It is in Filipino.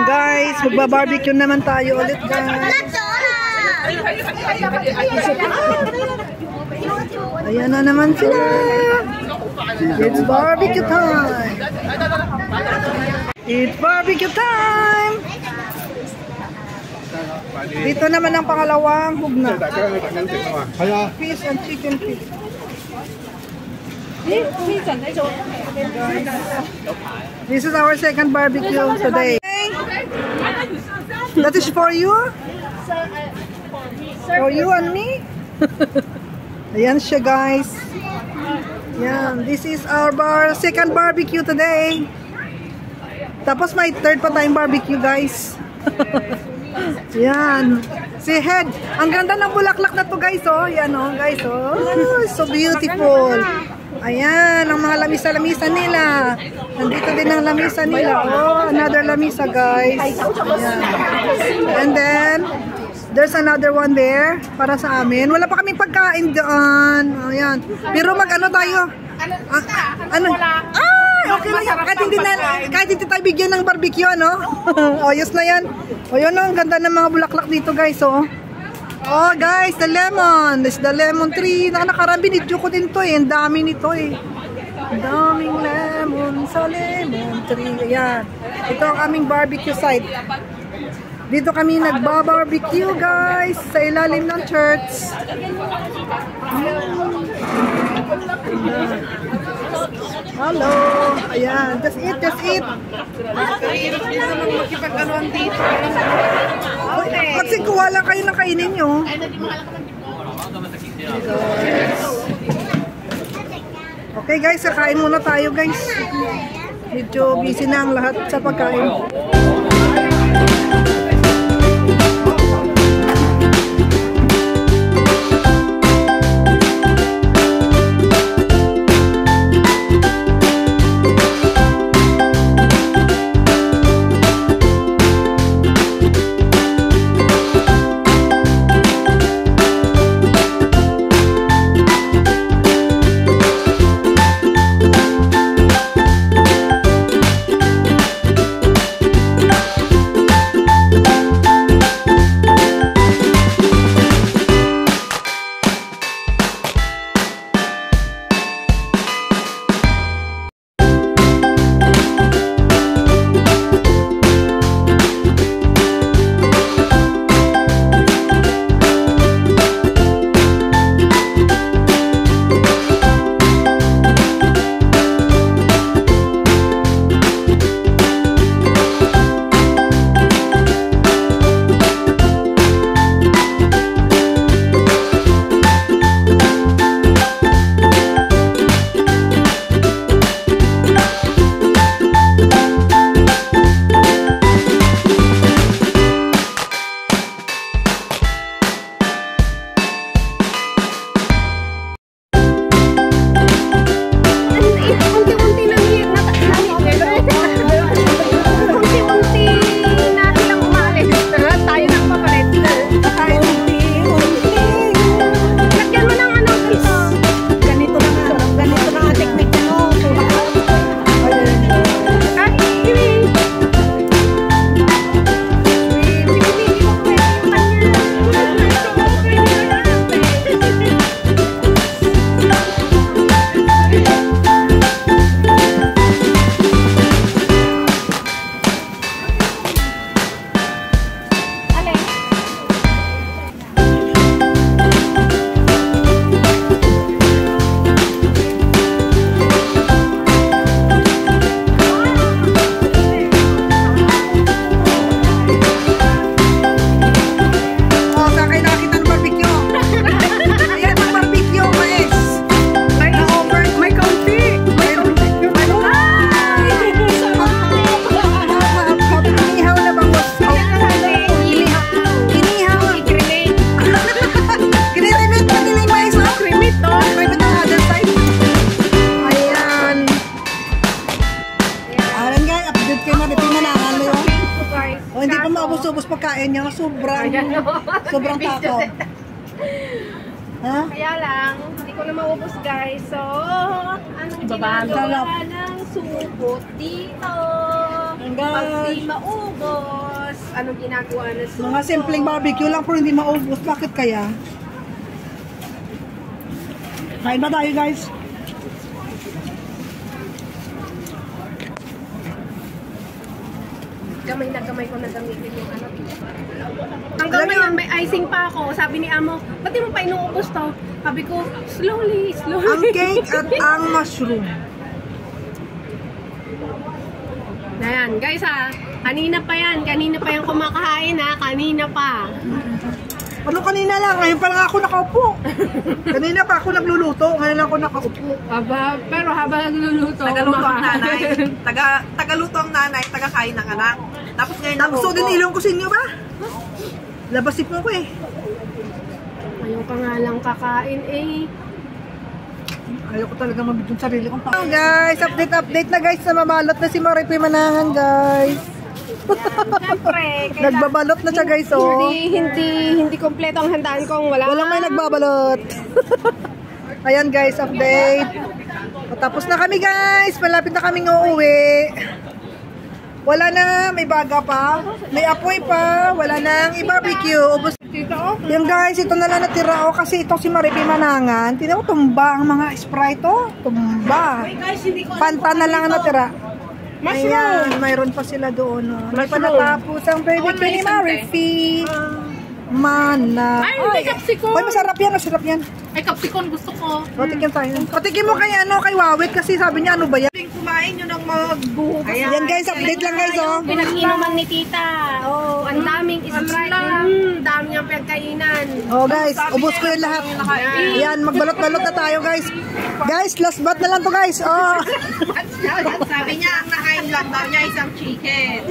Guys, magba-barbecue naman tayo ulit, guys. Ayan na naman sila. It's barbecue time. It's barbecue time. Dito naman ang pangalawang hugna. Fish and chicken feet. This is our second barbecue today. That is for you? For you and me? Ayan siya, guys. Yan, this is our second barbecue today. Tapos may third pa tayong barbecue, guys. Yan. Si Head. Ang ganda ng bulaklak na to, guys, oh. Yan, oh, guys, oh. So beautiful. Ayan, ang mga lamisa-lamisa nila. Nandito din ang lamisa nila. Oh, another lamisa, guys. Ayan. And then, there's another one there para sa amin. Wala pa kaming pagkain doon. Ayan. Pero mag-ano tayo? Ano? Okay lang yan. Kahit hindi tayo bigyan ng barbecue, ano? O, yes na yan. O, yun, ang ganda ng mga bulaklak dito, guys, oh. Oh, guys, the lemon. This is the lemon tree. Nakaraan, binidyo ko din to, eh. Ang dami nito, eh. Ang daming lemon sa lemon tree. Ayan. Ito ang aming barbecue site. Dito kami nagba-barbecue, guys, sa ilalim ng church. Hello. Ayan. Just eat, just eat. Kasi kuha lang kayo ng kainin nyo. Okay, guys, kakain muna tayo, guys. Medyo busy na ang lahat sa pagkain. maubos-ubos pagkain niya. Sobrang takaw. Ha? Kaya lang, hindi ko na maubos guys. So, anong ginagawa ng supot dito? Pag guys. di maubos, anong ginagawa na suko? Mga simpleng barbecue lang pero hindi maubos. Bakit kaya? Kain ba tayo guys? Gamay na gamay ko na gamitin yung ano. Hanggang ngayon, may icing pa ako. Sabi ni Amo, ba't di mo pa inuubos to? Sabi ko, slowly, slowly. Ang cake at ang mushroom. Ayan, guys ha. Kanina pa yan. Kanina pa yung kumakain ha. Kanina pa. Ano kanina lang? Ngayon pa lang ako nakaupo. Kanina pa ako nagluluto. Ngayon lang ako nakaupo. Aba, pero habang nagluluto, Tagaluto ang nanay. Tagaluto ang nanay, tagakain ng anak. Tapos ngayon Gusto din ilong ko sa inyo ba? Labasip mo ko eh. Ayaw pa nga lang kakain eh. Ayaw ko talaga mabig yung sarili kong pa. Guys, update na guys na mabalot na si Maripi Manangan guys. Siyempre, Nagbabalot na siya guys oh. hindi kompleto ang handaan kong Walang may nagbabalot. Ayan guys, update. Tapos na kami guys. Malapit na kaming uuwi. Wala na, may baga pa. May apoy pa. Wala nang i-barbecue. Ubus. Yan guys, ito na lang natira oh. Kasi ito si Maripi Manangan. Tingnan mo, tumba ang mga Sprite oh. Tumba. Panta na lang ang natira. Ayan, mayroon pa sila doon. Oh. Hindi pa natapos ang barbecue ni Maripi. Mana. Ay, hindi capsicum. Ay, masarap yan. Masarap yan. Ay, capsicum gusto ko. Patikim tayo. Patikim mo kay kay Wawit kasi sabi niya ano ba yan? kumain yun ng magbuhok. Yan guys, update lang guys oh. Pinag-inuman ni tita. Oh, ang daming Sprite. Dami niyang pinagkainan. Oh guys, ubos ko yung lahat. Yan, magbalot-balot na tayo guys. Guys, last bat na lang to guys. Oh. Sabi niya, ang nakain lang daw niya isang chicken.